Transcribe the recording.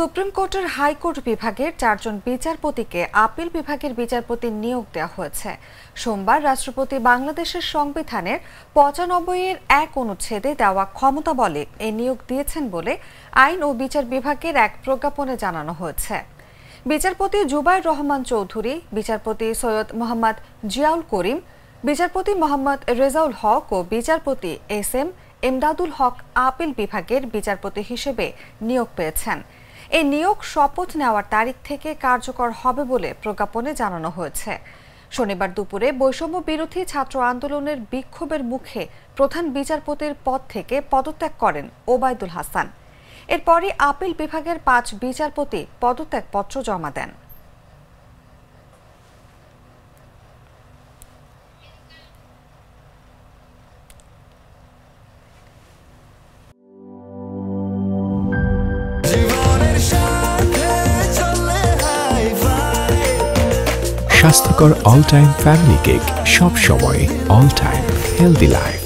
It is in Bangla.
সুপ্রিম কোর্টের হাইকোর্ট বিভাগের 4 জন বিচারপতিকে আপিল বিভাগের বিচারপতি নিয়োগ দেওয়া হয়েছে। সোমবার রাষ্ট্রপতি বাংলাদেশের সংবিধানের 95-এর 1 অনুচ্ছেদে দেওয়া ক্ষমতা বলে এই নিয়োগ দিয়েছেন বলে আইন ও বিচার বিভাগের এক প্রজ্ঞাপনে জানানো হয়েছে। বিচারপতি জুবাইর রহমান চৌধুরী, বিচারপতি সৈয়দ মোহাম্মদ জিয়াউল করিম, বিচারপতি মোহাম্মদ রেজাউল হক ও বিচারপতি এস.এম. এমদাদুল হক আপিল বিভাগের বিচারপতি হিসেবে নিয়োগ পেয়েছেন। এই নিয়োগ শপথ নেওয়ার তারিখ থেকে কার্যকর হবে বলে প্রজ্ঞাপনে জানানো হয়েছে। শনিবার দুপুরে বৈষম্য বিরোধী ছাত্র আন্দোলনের বিক্ষোভের মুখে প্রধান বিচারপতির পদ থেকে পদত্যাগ করেন ওবায়দুল হাসান। এরপরই আপিল বিভাগের 5 বিচারপতি পদত্যাগপত্র জমা দেন। স্বাস্থ্যকর অল টাইম ফ্যামিলি কেক, সব সময় অল টাইম হেলদি লাইফ।